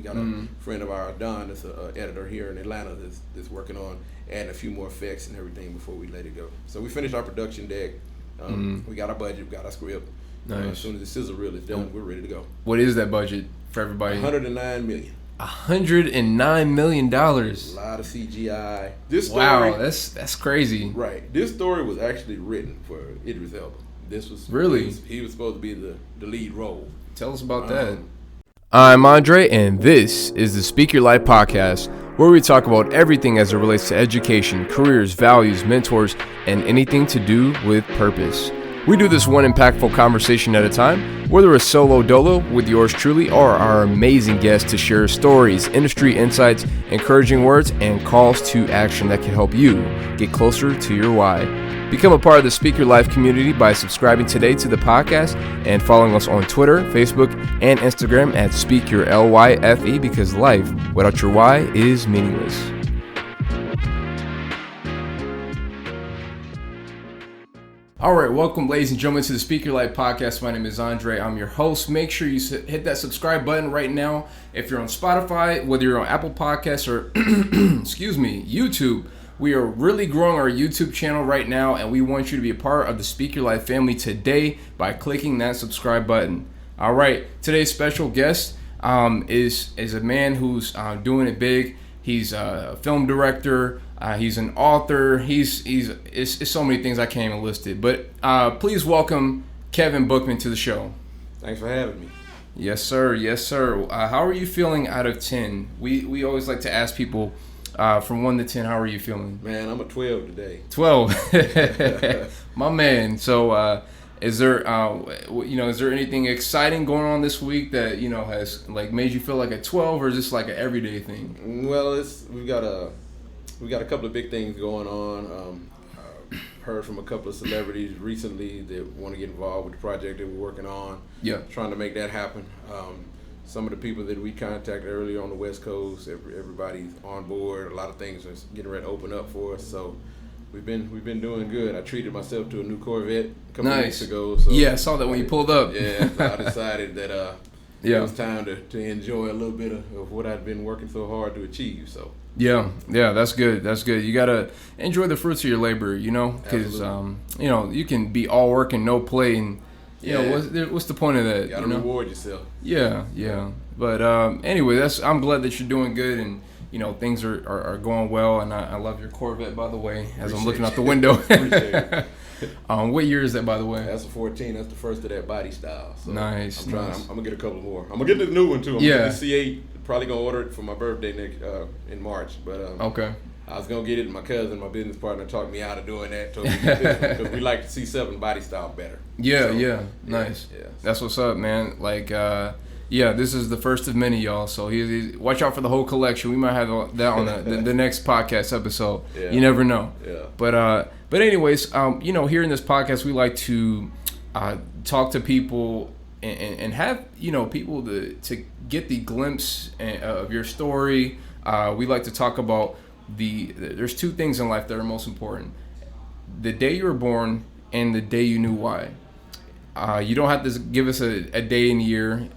got a friend of ours, Don, that's an editor here in Atlanta, that's working on adding a few more effects and everything before we let it go. So we finished our production deck. We got our budget, we got our script. Nice. As soon as the sizzle reel is done, we're ready to go. What is that budget for everybody? $109 million. $109 million. A lot of CGI. This story, wow, that's crazy. Right. This story was actually written for Idris Elba. This was really he was supposed to be the lead role. Tell us about that. I'm Andre, and this is the Speak Your Life Podcast, where we talk about everything as it relates to education, careers, values, mentors, and anything to do with purpose. We do this one impactful conversation at a time, whether it's solo dolo with yours truly or our amazing guests to share stories, industry insights, encouraging words, and calls to action that can help you get closer to your why. Become a part of the Speak Your Life community by subscribing today to the podcast and following us on Twitter, Facebook, and Instagram at Speak Your LYFE, because life without your why is meaningless. All right, welcome, ladies and gentlemen, to the Speak Your Life Podcast. My name is Andre. I'm your host. Make sure you hit that subscribe button right now. If you're on Spotify, whether you're on Apple Podcasts or, YouTube, we are really growing our YouTube channel right now, and we want you to be a part of the Speak Your Life family today by clicking that subscribe button. All right, today's special guest is a man who's doing it big. He's a film director. He's an author. It's so many things I can't even list it. But please welcome Kevin Bookman to the show. Thanks for having me. Yes, sir. Yes, sir. How are you feeling out of 10? We always like to ask people from 1 to 10, how are you feeling? Man, I'm a 12 today. 12. My man. So is there anything exciting going on this week that, has like made you feel like a 12, or is this like an everyday thing? Well, we got a couple of big things going on. Heard from a couple of celebrities recently that want to get involved with the project that we're working on. Yeah. Trying to make that happen. Some of the people that we contacted earlier on the West Coast, everybody's on board. A lot of things are getting ready to open up for us. So we've been doing good. I treated myself to a new Corvette a couple of weeks ago. So yeah, I saw that when you pulled up. Yeah, so I decided that it was time to enjoy a little bit of what I'd been working so hard to achieve. So. Yeah, that's good. That's good. You gotta enjoy the fruits of your labor, because you can be all work and no play, and what's the point of that? You gotta reward yourself. Yeah. But anyway, I'm glad that you're doing good, and things are going well, and I love your Corvette, by the way, as I'm looking out the window. Appreciate it. What year is that, by the way? That's a 14. That's the first of that body style. So nice. I'm gonna get a couple more. I'm gonna get the new one too. I'm gonna get the C8. Probably gonna order it for my birthday in March. But okay. I was gonna get it, and my cousin, my business partner, talked me out of doing that. Told me to get this one because we like the C7 body style better. Yeah. Nice. Yeah. That's what's up, man. Like, this is the first of many, y'all. So watch out for the whole collection. We might have that on the next podcast episode. Yeah. You never know. Yeah. But anyways, here in this podcast, we like to talk to people and have people to get the glimpse of your story. We like to talk about there's two things in life that are most important: the day you were born and the day you knew why. You don't have to give us a day and year.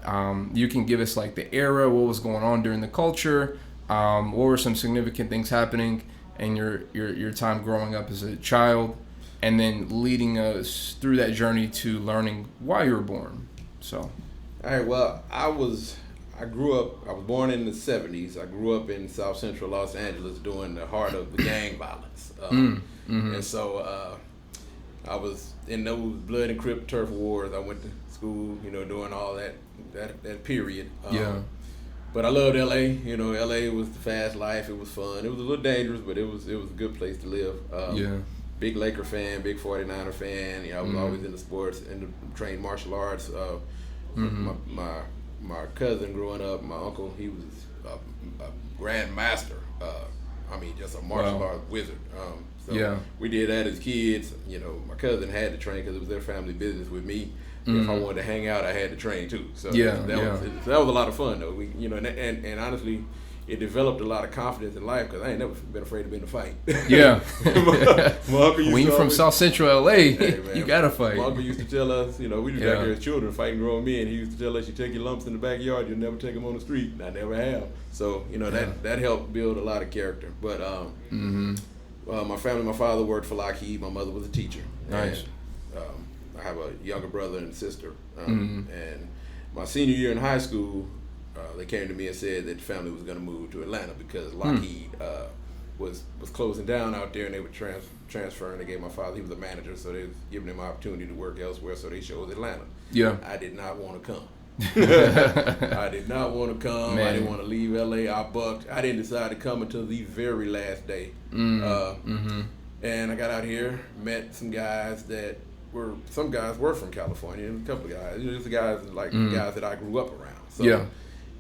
You can give us like the era, what was going on during the culture, what were some significant things happening in your time growing up as a child, and then leading us through that journey to learning why you were born. So, all right. Well, I was born in the 70s. I grew up in South Central Los Angeles during the heart of the gang violence. And so I was in those blood and crip turf wars. I went to school, during all that period. But I loved LA. LA was the fast life. It was fun. It was a little dangerous, but it was a good place to live. Big Laker fan, big 49er fan. I was always into sports and trained martial arts. My cousin growing up, my uncle, he was a grandmaster. Just a martial arts wizard. We did that as kids. My cousin had to train because it was their family business with me. If I wanted to hang out, I had to train too. So that was a lot of fun though. And honestly, it developed a lot of confidence in life because I ain't never been afraid to be in a fight. Yeah. my uncle used when you're from South Central LA, hey, you gotta fight. My uncle used to tell us, we was back there as children fighting grown men. He used to tell us, you take your lumps in the backyard, you'll never take them on the street. And I never have. So, that helped build a lot of character. But my family, my father worked for Lockheed. My mother was a teacher. Nice. And, I have a younger brother and sister. And my senior year in high school, they came to me and said that the family was going to move to Atlanta because Lockheed was closing down out there, and they were transferring. They gave my father, he was a manager, so they was giving him opportunity to work elsewhere, so they chose Atlanta. Yeah. I did not want to come. I did not want to come. Man. I didn't want to leave LA. I bucked. I didn't decide to come until the very last day. And I got out here, met some guys some guys were from California, and a couple of guys. Just the guys guys that I grew up around. So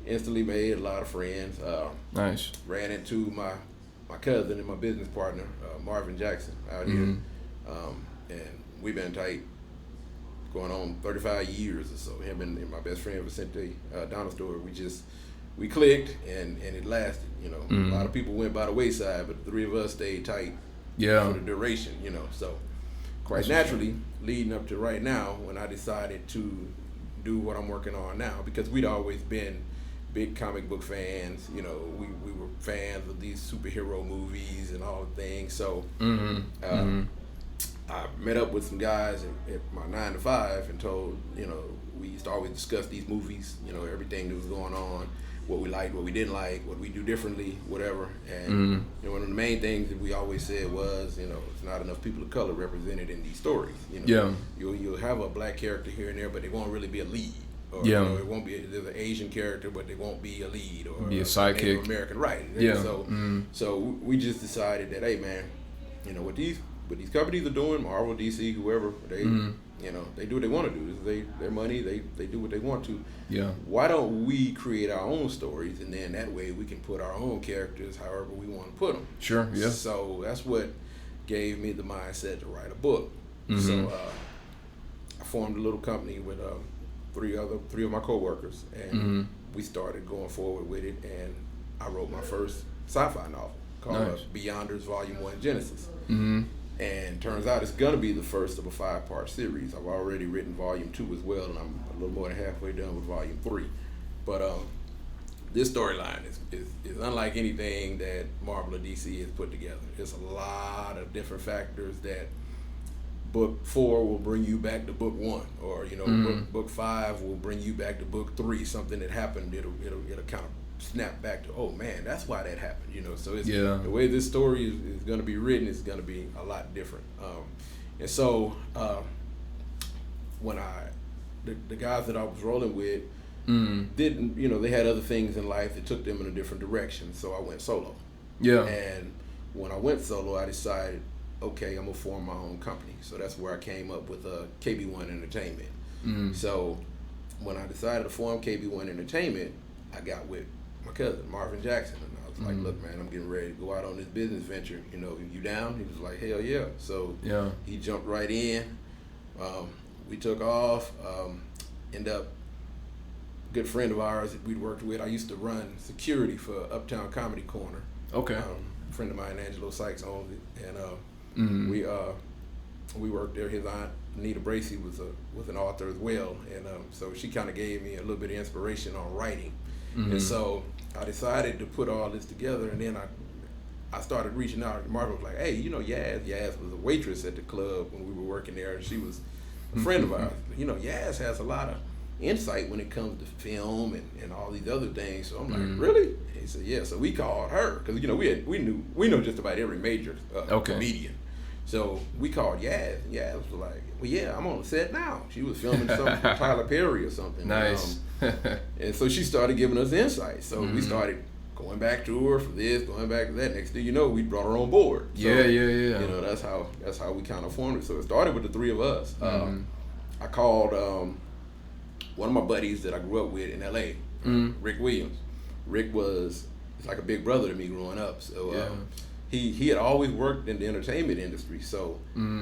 instantly made a lot of friends. Nice. Ran into my cousin and my business partner, Marvin Jackson, out here. And we've been tight going on 35 years or so. Him and my best friend Vicente Donastory, we clicked and it lasted. A lot of people went by the wayside, but the three of us stayed tight for the duration. So quite naturally, leading up to right now, when I decided to do what I'm working on now, because we'd always been big comic book fans. We were fans of these superhero movies and all the things. So I met up with some guys at my 9 to 5 and told, we used to always discuss these movies, everything that was going on, what we liked, what we didn't like, what we do differently, whatever. And one of the main things that we always said was, it's not enough people of color represented in these stories. You'll have a black character here and there, but they won't really be a lead. Or, it won't be. There's an Asian character, but they won't be a lead or be a sidekick. Native American, right? Yeah. So we just decided that, hey man, what these companies are doing, Marvel, DC, whoever, they they do what they want to do. This is their money. They do what they want to. Yeah. Why don't we create our own stories, and then that way we can put our own characters however we want to put them. Sure. Yeah. So that's what gave me the mindset to write a book. So I formed a little company with three of my coworkers, and we started going forward with it. And I wrote my first sci-fi novel called Beyonders Volume 1 Genesis. And turns out it's going to be the first of a 5-part series. I've already written Volume 2 as well, and I'm a little more than halfway done with Volume 3. But this storyline is unlike anything that Marvel or DC has put together. There's a lot of different factors that book 4 will bring you back to book 1, or book 5 will bring you back to book 3. Something that happened, it'll kind of snap back to, oh man, that's why that happened. So it's the way this story is going to be written is going to be a lot different. And so when the guys that I was rolling with didn't, they had other things in life that took them in a different direction. So I went solo. Yeah. And when I went solo, I decided, okay, I'm gonna form my own company. So that's where I came up with KB1 Entertainment. So when I decided to form KB1 Entertainment, I got with my cousin Marvin Jackson, and I was like, look man, I'm getting ready to go out on this business venture. You down? He was like, hell yeah. So he jumped right in. We took off. End up, a good friend of ours that we'd worked with, I used to run security for Uptown Comedy Corner. Okay. A friend of mine, Angelo Sykes, owns it, and we worked there. His aunt Anita Bracey was an author as well, and so she kind of gave me a little bit of inspiration on writing. And so I decided to put all this together, and then I started reaching out. Marvin was like, hey, Yaz was a waitress at the club when we were working there, and she was a friend of ours. Yaz has a lot of insight when it comes to film and all these other things. So I'm like, really? And he said, yeah. So we called her, because we know just about every major comedian. So we called Yaz. Yaz was like, well, yeah, I'm on the set now. She was filming something for Tyler Perry or something. Nice. And so she started giving us insight. So we started going back to her for this, going back to that. Next thing you know, we brought her on board. So, yeah. That's how we kind of formed it. So it started with the three of us. I called one of my buddies that I grew up with in LA, Rick Williams. Rick was like a big brother to me growing up. So he had always worked in the entertainment industry. So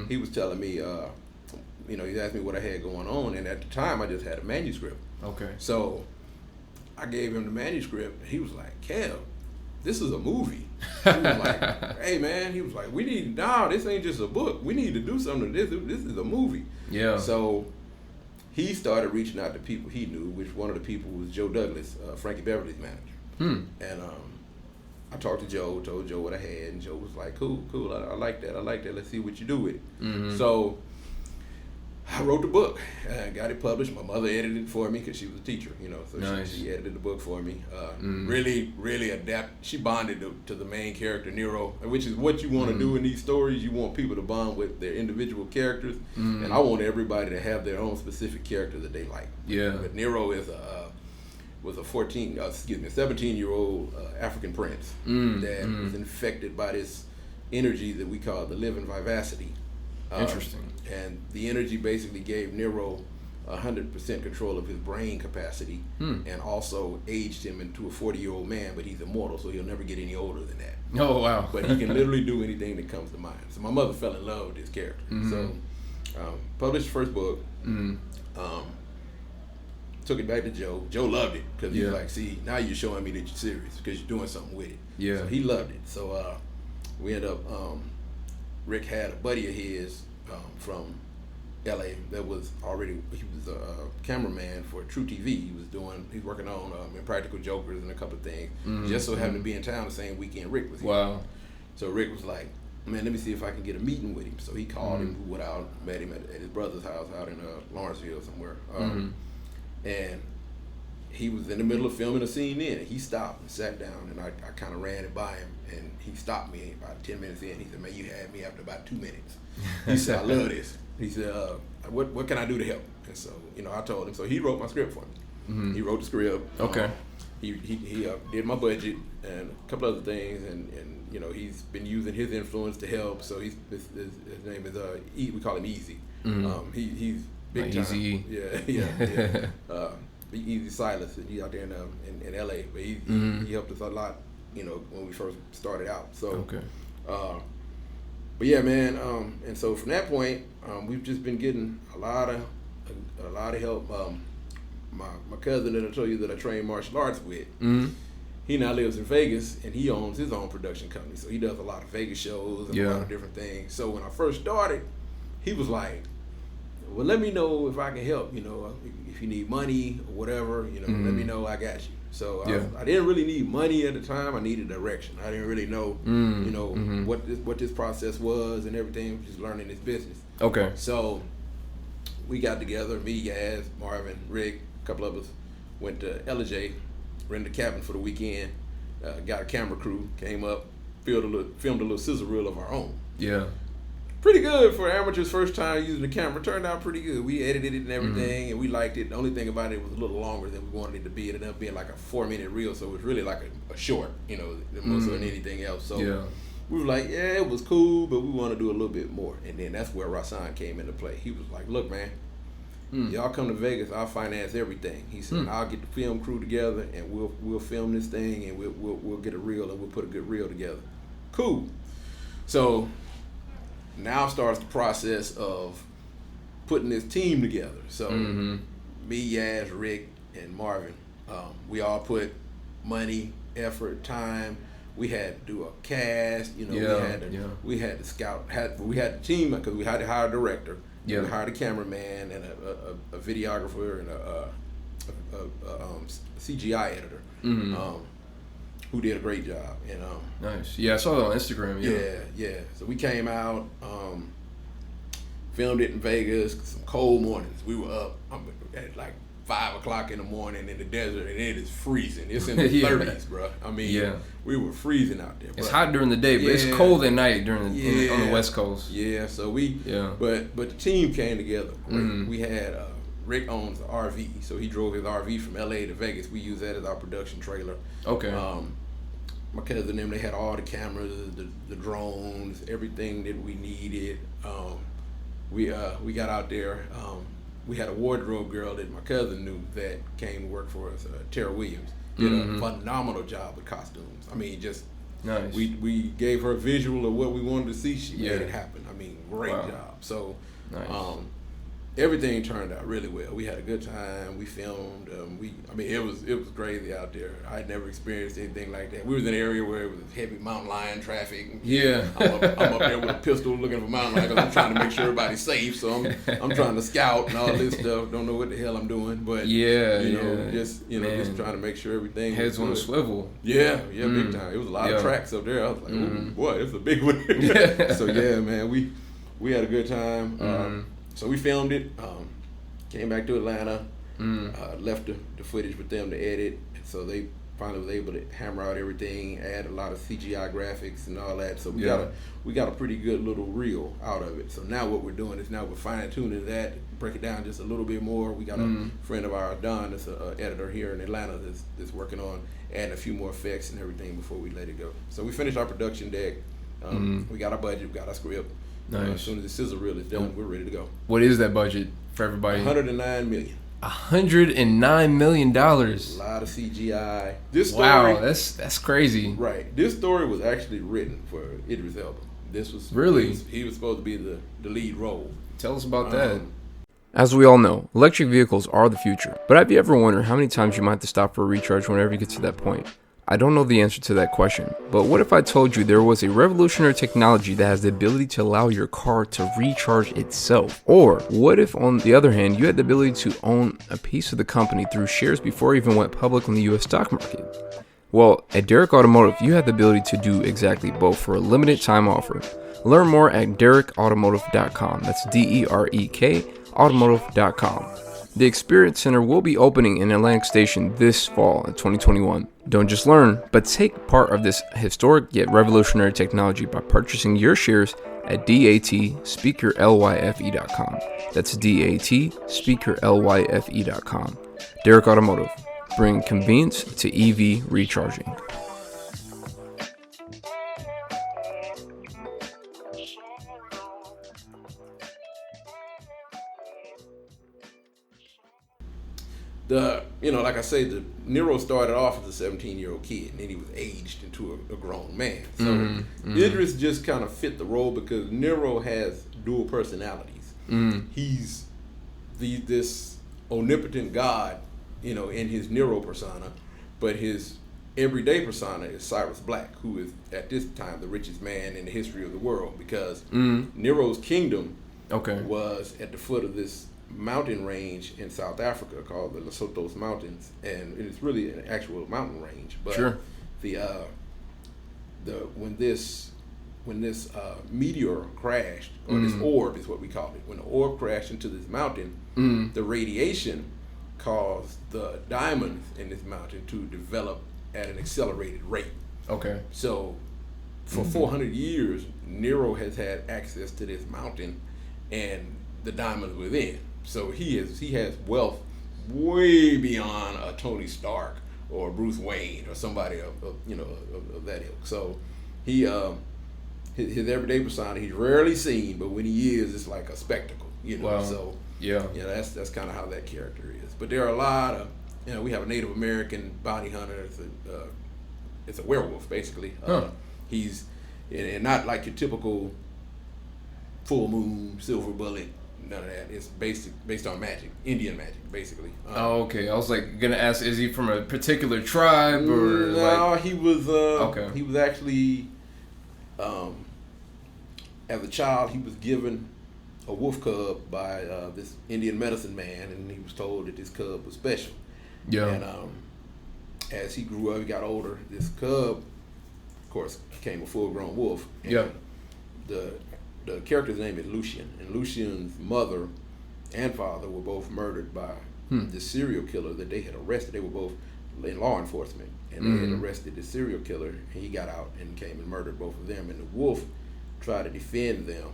he was telling me, he asked me what I had going on, and at the time I just had a manuscript. Okay. So I gave him the manuscript, and he was like, Kev, this is a movie. He was like, hey man, he was like, this ain't just a book. We need to do something to this. This is a movie. Yeah. So he started reaching out to people he knew, which one of the people was Joe Douglas, Frankie Beverly's manager. And I talked to Joe, told Joe what I had, and Joe was like, cool, I like that. Let's see what you do with it. So I wrote the book, got it published. My mother edited it for me because she was a teacher, so nice. she edited the book for me. Really she bonded to the main character, Nero, which is what you want to do in these stories. You want people to bond with their individual characters, and I want everybody to have their own specific character that they like. Yeah. But Nero is was a 17-year-old African prince that was infected by this energy that we call the living vivacity. Interesting. And the energy basically gave Nero 100% control of his brain capacity, and also aged him into a 40-year-old man, but he's immortal, so he'll never get any older than that. Oh, wow. But he can literally do anything that comes to mind. So my mother fell in love with this character. So published the first book, took it back to Joe. Joe loved it because he's like, see, now you're showing me that you're serious because you're doing something with it. Yeah. So he loved it. So we ended up, Rick had a buddy of his from LA that was he was a cameraman for True TV. He's working on Impractical Jokers and a couple of things. Just so happened to be in town the same weekend Rick was here. Wow. So Rick was like, man, let me see if I can get a meeting with him. So he called him, went out, met him at his brother's house out in Lawrenceville somewhere. And he was in the middle of filming a scene in. He stopped and sat down, and I kind of ran it by him, and he stopped me about 10 minutes in. He said, man, you had me after about 2 minutes. He said, I love this. He said, what can I do to help? And so, I told him. So he wrote my script for me. He wrote the script. Okay. He did my budget and a couple other things, and he's been using his influence to help. So his name is we call him Easy. He's big time. Easy. Yeah. Easy Silas. He's out there in LA, but he helped us a lot. When we first started out. So. Okay. But yeah, man. And so from that point, we've just been getting a lot of help. My cousin that I told you that I trained martial arts with, he now lives in Vegas, and he owns his own production company. So he does a lot of Vegas shows and a lot of different things. So when I first started, he was like, well, let me know if I can help, if you need money or whatever, let me know, I got you. So I didn't really need money at the time. I needed direction. I didn't really know, what this process was and everything, just learning this business. Okay. So we got together, me, Yaz, Marvin, Rick, a couple of us, went to LJ, rented a cabin for the weekend, got a camera crew, came up, filmed a little sizzle reel of our own. Yeah. Pretty good for amateurs' first time using the camera. Turned out pretty good. We edited it and everything, and we liked it. The only thing about it was a little longer than we wanted it to be. It ended up being like a 4-minute reel, so it was really like a short, more so than anything else. So we were like, yeah, it was cool, but we want to do a little bit more. And then that's where Rasan came into play. He was like, look, man, y'all come to Vegas, I'll finance everything. He said, I'll get the film crew together, and we'll film this thing, and we'll get a reel, and we'll put a good reel together. Cool. So now starts the process of putting this team together. So me, Yaz, Rick, and Marvin, we all put money, effort, time. We had to do a cast. We had to scout. We had the team because we had to hire a director. We hired a cameraman and a videographer and a CGI editor. Who did a great job. And nice. Yeah, I saw that on Instagram. Yeah. So we came out, filmed it in Vegas. Some cold mornings. We were up at like 5 o'clock in the morning in the desert, and it is freezing. It's in the 30s, bro. I mean, we were freezing out there. It's hot during the day, but it's cold at night on the West Coast. Yeah. So but the team came together. We had. Rick owns an RV, so he drove his RV from LA to Vegas. We use that as our production trailer. Okay. My cousin and them, they had all the cameras, the drones, everything that we needed. We got out there. We had a wardrobe girl that my cousin knew that came to work for us, Tara Williams. Did a phenomenal job with costumes. I mean, just nice. We gave her a visual of what we wanted to see. She made it happen. I mean, great job. So. Nice. everything turned out really well. We had a good time. We filmed. It was crazy out there. I'd never experienced anything like that. We was in an area where it was heavy mountain lion traffic. Yeah. I'm up there with a pistol looking for mountain lions. I'm trying to make sure everybody's safe. So I'm trying to scout and all this stuff. Don't know what the hell I'm doing, but just trying to make sure everything. Heads on a swivel. Yeah, big time. It was a lot of tracks up there. I was like, oh boy, it's a big one. So yeah, man, we had a good time. So we filmed it, came back to Atlanta, left the footage with them to edit, and so they finally was able to hammer out everything, add a lot of CGI graphics and all that. So we got a pretty good little reel out of it. So now what we're doing is we're fine tuning that, break it down just a little bit more. We got a friend of ours, Don, that's an editor here in Atlanta, that's working on adding a few more effects and everything before we let it go. So we finished our production deck. We got our budget, we got our script. Nice. As soon as the sizzle reel is done, we're ready to go. What is that budget for everybody? $109 million. $109 million. A lot of CGI. This story, wow, that's crazy. Right. This story was actually written for Idris Elba. This was really he was supposed to be the lead role. Tell us about that. As we all know, electric vehicles are the future. But have you ever wondered how many times you might have to stop for a recharge whenever you get to that point? I don't know the answer to that question, but what if I told you there was a revolutionary technology that has the ability to allow your car to recharge itself? Or what if, on the other hand, you had the ability to own a piece of the company through shares before it even went public on the US stock market? Well, at Derek Automotive, you have the ability to do exactly both for a limited time offer. Learn more at derekautomotive.com. That's DEREK automotive.com. The Experience Center will be opening in Atlantic Station this fall in 2021. Don't just learn, but take part of this historic yet revolutionary technology by purchasing your shares at DATSpeakerLYFE.com. That's DATSpeakerLYFE.com. Derek Automotive, bring convenience to EV recharging. Like I say, the Nero started off as a 17-year-old kid, and then he was aged into a grown man. So Idris just kind of fit the role because Nero has dual personalities. He's this omnipotent god, in his Nero persona, but his everyday persona is Cyrus Black, who is at this time the richest man in the history of the world because Nero's kingdom was at the foot of this mountain range in South Africa called the Lesotho Mountains, and it's really an actual mountain range. But when this meteor crashed, or this orb is what we call it, when the orb crashed into this mountain, the radiation caused the diamonds in this mountain to develop at an accelerated rate. Okay. So for 400 years, Nero has had access to this mountain and the diamonds within. So he has wealth way beyond a Tony Stark or Bruce Wayne or somebody of that ilk. So he his everyday persona, he's rarely seen, but when he is, it's like a spectacle. Wow. So that's kind of how that character is. But there are a lot of we have a Native American bounty hunter. It's a werewolf basically. He's and not like your typical full moon, silver bullet. None of that. It's based on magic, Indian magic, basically. Okay. I was gonna ask, is he from a particular tribe or? No, he was. He was actually, as a child, he was given a wolf cub by this Indian medicine man, and he was told that this cub was special. Yeah. And as he grew up, he got older. This cub, of course, became a full-grown wolf. And the character's name is Lucien, and Lucien's mother and father were both murdered by the serial killer that they had arrested. They were both in law enforcement, and they had arrested the serial killer, and he got out and came and murdered both of them. And the wolf tried to defend them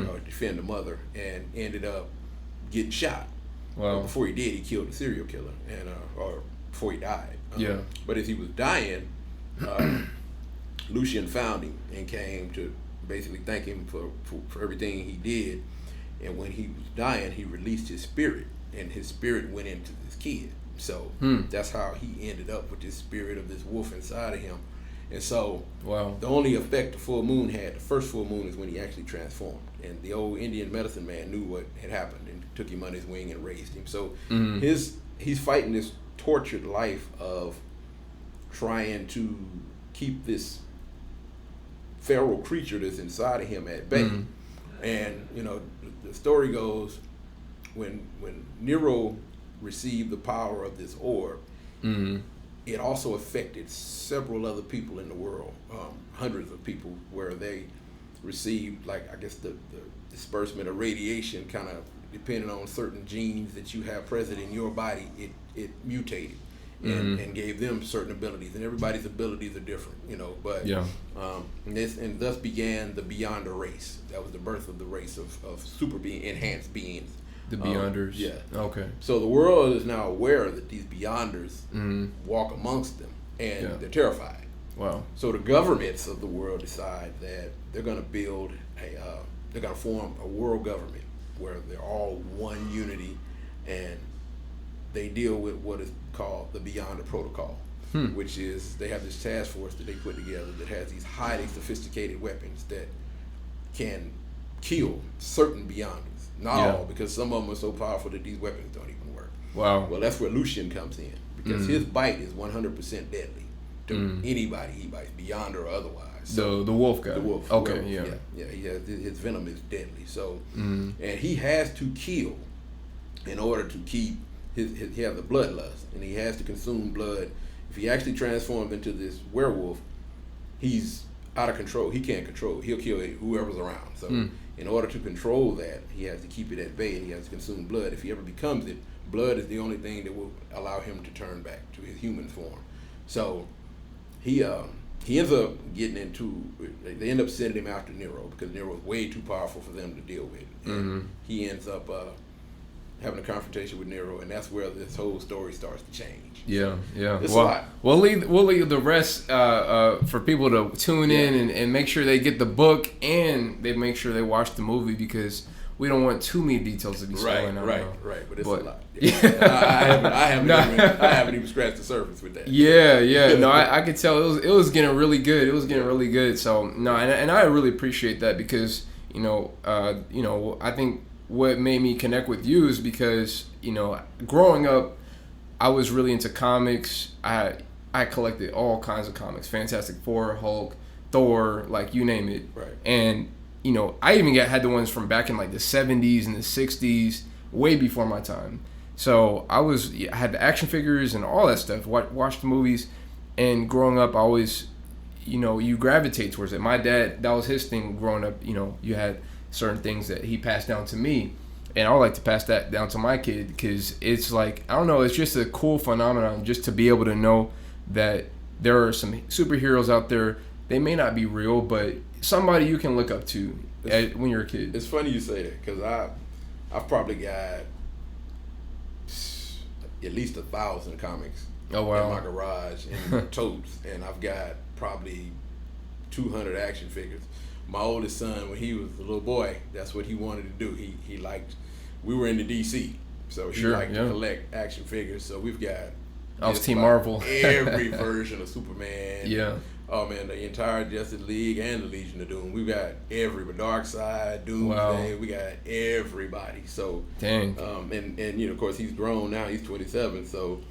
or defend the mother, and ended up getting shot. Wow! But before he did, he killed the serial killer, and or before he died. But as he was dying, Lucien found him and came to basically thank him for everything he did. And when he was dying, he released his spirit, and his spirit went into this kid. So that's how he ended up with this spirit of this wolf inside of him. And so wow. the only effect the full moon had, the first full moon, is when he actually transformed. And the old Indian medicine man knew what had happened and took him under his wing and raised him. So he's fighting this tortured life of trying to keep this feral creature that's inside of him at bay. And the story goes, when Nero received the power of this orb, it also affected several other people in the world, hundreds of people, where they received, like, I guess the disbursement of radiation, kind of depending on certain genes that you have present in your body, it mutated and gave them certain abilities, and everybody's abilities are different, but and thus began the Beyonder race. That was the birth of the race of enhanced beings. The Beyonders. Yeah. Okay. So the world is now aware that these Beyonders walk amongst them, and they're terrified. Wow. So the governments of the world decide that they're going to build they're going to form a world government where they're all one unity, and they deal with what is called the Beyonder Protocol, which is they have this task force that they put together that has these highly sophisticated weapons that can kill certain Beyonders. Not all, because some of them are so powerful that these weapons don't even work. Wow. Well, that's where Lucian comes in, because his bite is 100% deadly to anybody he bites, Beyonder or otherwise. So, the wolf guy. The wolf. Okay, werewolf, yeah. He has, his venom is deadly. So, and he has to kill in order to keep he has a bloodlust, and he has to consume blood. If he actually transforms into this werewolf, he's out of control. He can't control it. He'll kill whoever's around. So in order to control that, he has to keep it at bay, and he has to consume blood. If he ever becomes it, blood is the only thing that will allow him to turn back to his human form. So he ends up getting into, they end up sending him after Nero, because Nero is way too powerful for them to deal with. And he ends up having a confrontation with Nero, and that's where this whole story starts to change. Yeah. It's a lot. We'll leave the rest for people to tune in and make sure they get the book, and they make sure they watch the movie, because we don't want too many details to be spoiling. Right. But it's a lot. I haven't even scratched the surface with that. Yeah. No, I could tell it was getting really good. It was getting really good. So no, and I really appreciate that, because I think what made me connect with you is because growing up, I was really into comics. I collected all kinds of comics: Fantastic Four, Hulk, Thor, like you name it. Right. And I even had the ones from back in like the 70s and the 60s, way before my time. So I had the action figures and all that stuff. Watched the movies, and growing up, I always, you gravitate towards it. My dad, that was his thing growing up. You had certain things that he passed down to me, and I would like to pass that down to my kid, because it's like, I don't know, it's just a cool phenomenon just to be able to know that there are some superheroes out there. They may not be real, but somebody you can look up to when you're a kid. It's funny you say that, because I've probably got at least 1,000 comics in my garage and totes, and I've got probably 200 action figures. My oldest son, when he was a little boy, that's what he wanted to do. He liked, we were into DC, so he liked to collect action figures. So we've got, I was Team Marvel. Every version of Superman. Yeah. Oh man, the entire Justice League and the Legion of Doom. We've got Darkseid, Doomsday. Wow. We got everybody. So dang. And of course he's grown now. He's 27. So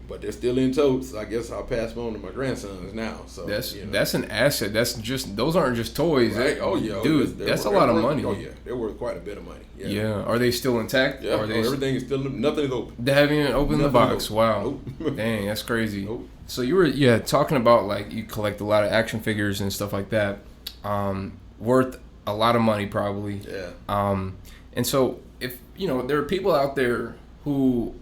but they're still in totes. I guess I'll pass them on to my grandsons now. So that's an asset. Those aren't just toys. Right? Dude, that's a lot of money. Oh yeah, they're worth quite a bit of money. Yeah. Are they still intact? Yeah. Everything is still, nothing is open. They haven't even opened the box. Wow. Nope. Dang, that's crazy. Nope. So you were talking about, like, you collect a lot of action figures and stuff like that, worth a lot of money probably. Yeah. And so if there are people out there who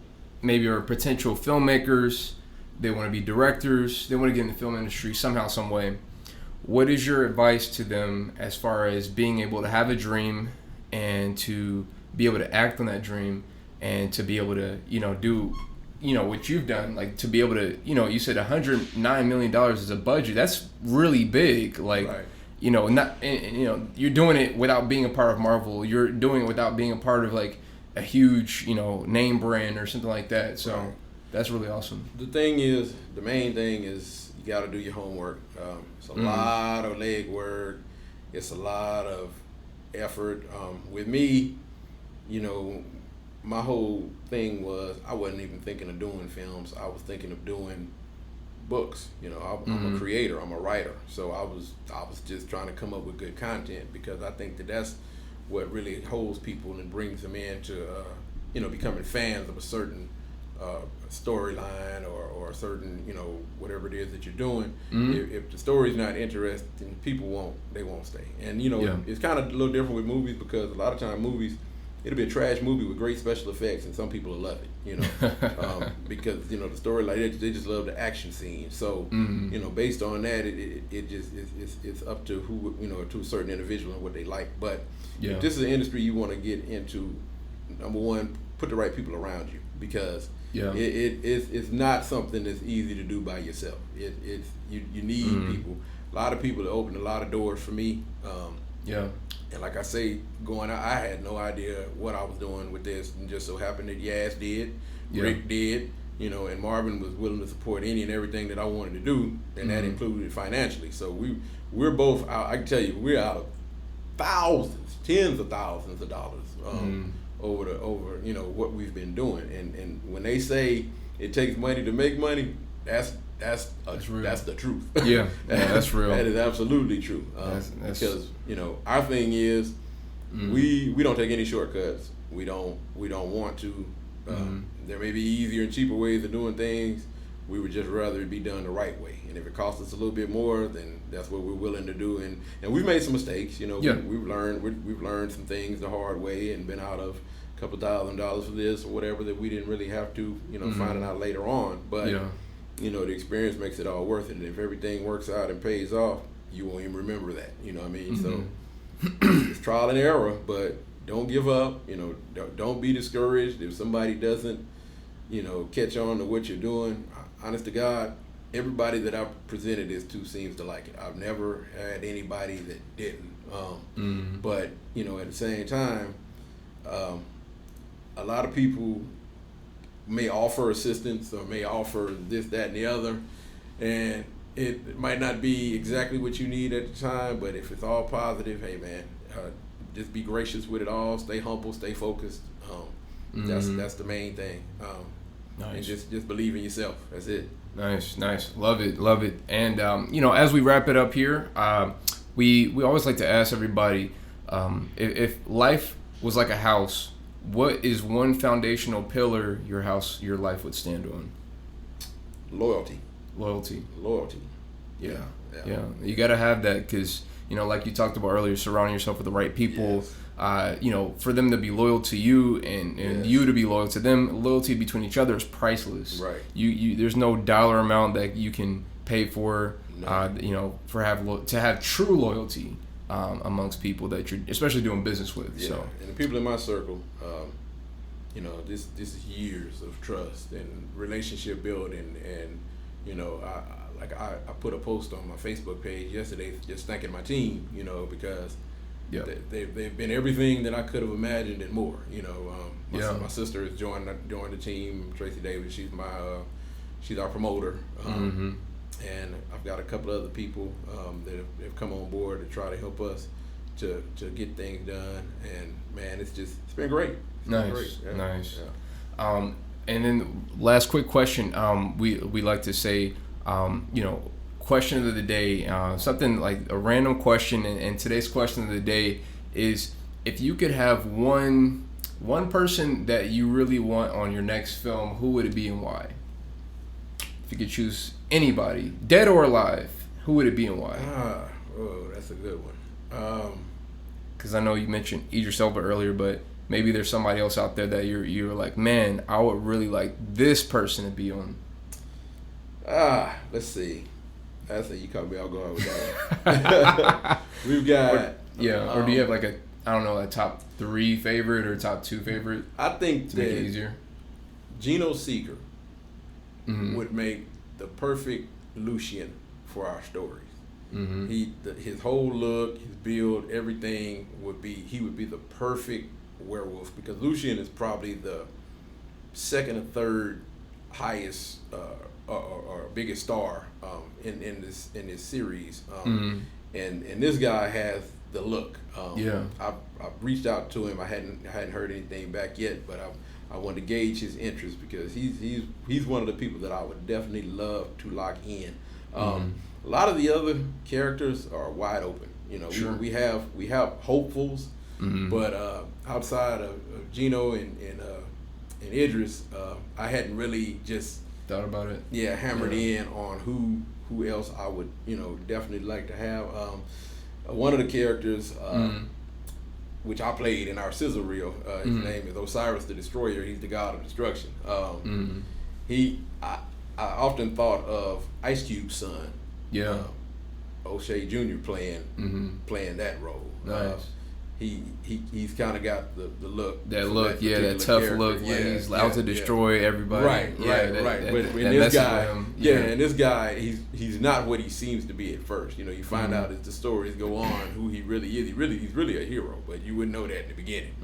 maybe are potential filmmakers, they want to be directors, they want to get in the film industry somehow, some way. What is your advice to them as far as being able to have a dream and to be able to act on that dream and to be able to do what you've done, like to be able to, you said $109 million is a budget. That's really big. Like, right. You're doing it without being a part of Marvel. You're doing it without being a part of like a huge, name brand or something like that. So that's really awesome. The main thing is you got to do your homework. It's a lot of leg work. It's a lot of effort. With me, you know, my whole thing was I wasn't even thinking of doing films. I was thinking of doing books. You know, I'm a creator. I'm a writer. So I was just trying to come up with good content, because I think that's what really holds people and brings them into you know, becoming fans of a certain storyline or a certain, you know, whatever it is that you're doing. If the story's not interesting, people won't stay. And you know, it's kind of a little different with movies, because a lot of times movies, it'll be a trash movie with great special effects, and some people will love it, you know, because, you know, the story, like, they just love the action scene. So, you know, based on that, it just it's up to who, you know, to a certain individual and what they like. But if this is an industry you want to get into, number one, put the right people around you, because it's not something that's easy to do by yourself. You need people. A lot of people that opened a lot of doors for me. And like I say, going out, I had no idea what I was doing with this, and just so happened that Yaz did, Rick did, you know, and Marvin was willing to support any and everything that I wanted to do, and that included financially. So we're both out. I can tell you, we're out of thousands, tens of thousands of dollars over you know, what we've been doing. And when they say it takes money to make money, that's real. That's the truth. That's real. That is absolutely true. That's because, you know, our thing is we don't take any shortcuts. We don't want to. There may be easier and cheaper ways of doing things. We would just rather it be done the right way. And if it costs us a little bit more, then that's what we're willing to do. And we've made some mistakes. You know, we've learned some things the hard way, and been out of a couple $1,000 for this or whatever that we didn't really have to, you know, finding out later on. But you know, the experience makes it all worth it. And if everything works out and pays off, you won't even remember that. You know what I mean? So it's trial and error, but don't give up. You know, don't be discouraged if somebody doesn't, you know, catch on to what you're doing. Honest to God, everybody that I've presented this to seems to like it. I've never had anybody that didn't. But, you know, at the same time, a lot of people may offer assistance or may offer this, that, and the other, and it might not be exactly what you need at the time, but if it's all positive, hey man, just be gracious with it all, stay humble, stay focused. That's the main thing. And just believe in yourself. That's it. Nice. Love it. And you know, as we wrap it up here, we always like to ask everybody, if life was like a house, what is one foundational pillar your life would stand on? Loyalty. Yeah. You got to have that, because, you know, like you talked about earlier, surrounding yourself with the right people. You know, for them to be loyal to you and you to be loyal to them. Loyalty between each other is priceless. Right. You there's no dollar amount that you can pay for. You know, to have true loyalty amongst people that you're especially doing business with. So, and the people in my circle, you know, this is years of trust and relationship building, and you know, I put a post on my Facebook page yesterday just thanking my team, you know, because they've been everything that I could have imagined and more. You know, my sister has joined the team. Tracy Davis, she's our promoter. And I've got a couple other people that have come on board to try to help us to get things done. And man, it's been great. Nice. And then last quick question. We like to say, you know, question of the day, something like a random question. And today's question of the day is, if you could have one person that you really want on your next film, who would it be and why? If you could choose anybody, dead or alive, who would it be and why? That's a good one. Because I know you mentioned Idris Elba earlier, but maybe there's somebody else out there that you're like, man, I would really like this person to be on. Let's see. I say you caught me all going with that. We've got or do you have like a top 3 favorite or top 2 favorite? I think to make it easier. Geno Seeger would make the perfect Lucien for our stories. His whole look, his build, everything he would be the perfect werewolf, because Lucien is probably the second or third highest or biggest star in this series. And this guy has the look. I've reached out to him. I hadn't heard anything back yet, but I wanted to gauge his interest because he's one of the people that I would definitely love to lock in. A lot of the other characters are wide open. You know, sure. we have hopefuls, but outside of Gino and Idris, I hadn't really just thought about it. Yeah, hammered in on who else I would definitely like to have. One of the characters, which I played in our sizzle reel, his name is Osiris the Destroyer. He's the god of destruction. I often thought of Ice Cube's son. Yeah. O'Shea Jr. playing that role. Nice. He's kind of got the look. That look, that tough character. Look when he's out to destroy everybody. Right. But this guy, he's not what he seems to be at first. You find out as the stories go on who he really is. He's really a hero, but you wouldn't know that in the beginning.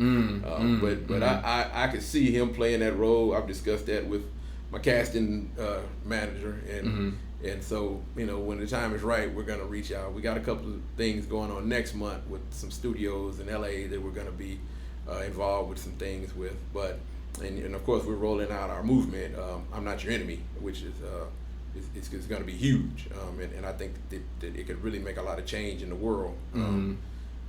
But I could see him playing that role. I've discussed that with my casting manager, and so when the time is right, we're gonna reach out. We got a couple of things going on next month with some studios in LA that we're gonna be involved with some things with. But and of course we're rolling out our movement. I'm Not Your Enemy, which is it's gonna be huge, and I think that it could really make a lot of change in the world.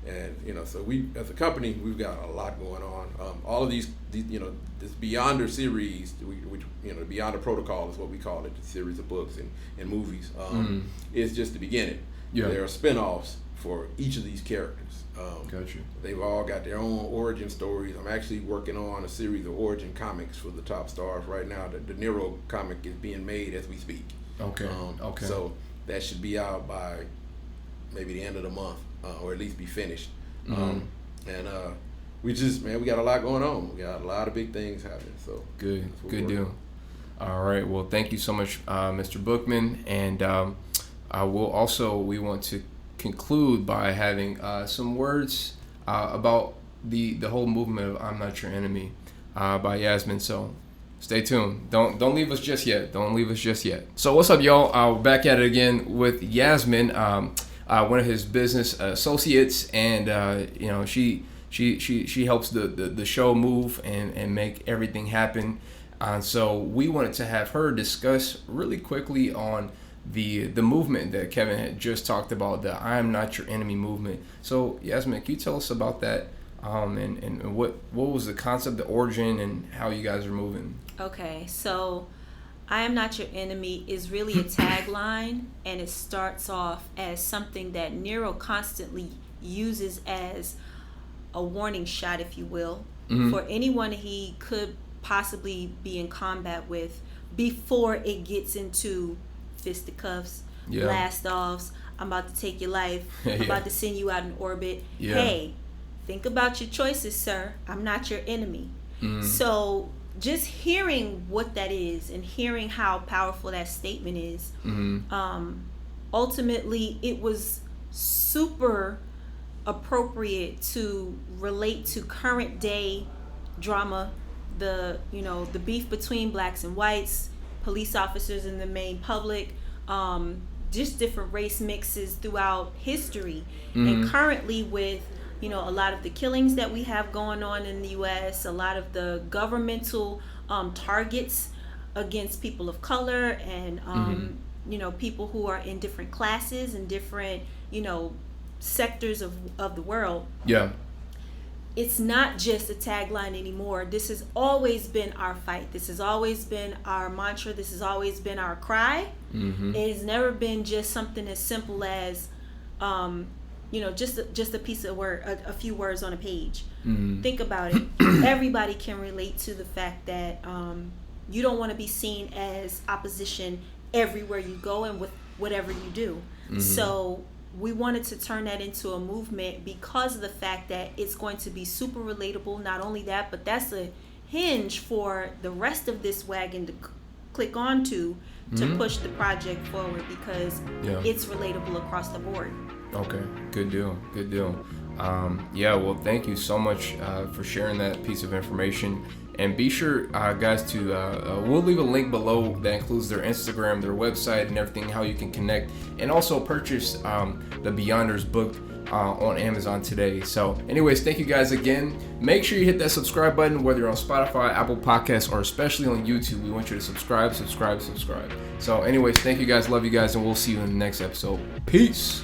And so we, as a company, we've got a lot going on. All of these this Beyonder series, which the Beyonder Protocol is what we call it, the series of books and movies, is just the beginning. Yeah. There are spinoffs for each of these characters. Gotcha. They've all got their own origin stories. I'm actually working on a series of origin comics for the top stars right now. The Nero comic is being made as we speak. Okay. So that should be out by maybe the end of the month. Or at least be finished. And we got a lot going on. We got a lot of big things happening. So good deal. All right. Well, thank you so much, Mr. Bookman. And we want to conclude by having some words about the whole movement of "I'm Not Your Enemy" by Yasmin. So stay tuned. Don't leave us just yet. So what's up, y'all? We're back at it again with Yasmin. One of his business associates, and she helps the show move and make everything happen. So we wanted to have her discuss really quickly on the movement that Kevin had just talked about, the "I Am Not Your Enemy" movement. So Yasmin, can you tell us about that, and what was the concept, the origin, and how you guys are moving? Okay, so I Am Not Your Enemy is really a tagline, and it starts off as something that Nero constantly uses as a warning shot, if you will, for anyone he could possibly be in combat with before it gets into fisticuffs, blast-offs, I'm about to take your life, I'm about to send you out in orbit. Hey, think about your choices, sir. I'm not your enemy. So just hearing what that is and hearing how powerful that statement is, ultimately it was super appropriate to relate to current day drama, the beef between blacks and whites, police officers and the main public, just different race mixes throughout history, and currently with a lot of the killings that we have going on in the U.S., a lot of the governmental targets against people of color and people who are in different classes and different sectors of the world. It's not just a tagline anymore. This has always been our fight. This has always been our mantra. This has always been our cry. It has never been just something as simple as just a piece of a few words on a page. Think about it. Everybody can relate to the fact that you don't want to be seen as opposition everywhere you go and with whatever you do. So we wanted to turn that into a movement because of the fact that it's going to be super relatable. Not only that, but that's a hinge for the rest of this wagon to click onto to push the project forward, because it's relatable across the board. Okay, good deal. Well, thank you so much for sharing that piece of information. And be sure, guys, to we'll leave a link below that includes their Instagram, their website, and everything, how you can connect, and also purchase the Beyonders book on Amazon today. So anyways, thank you guys again. Make sure you hit that subscribe button, whether you're on Spotify, Apple Podcasts, or especially on YouTube. We want you to subscribe. So anyways, thank you guys. Love you guys, and we'll see you in the next episode. Peace.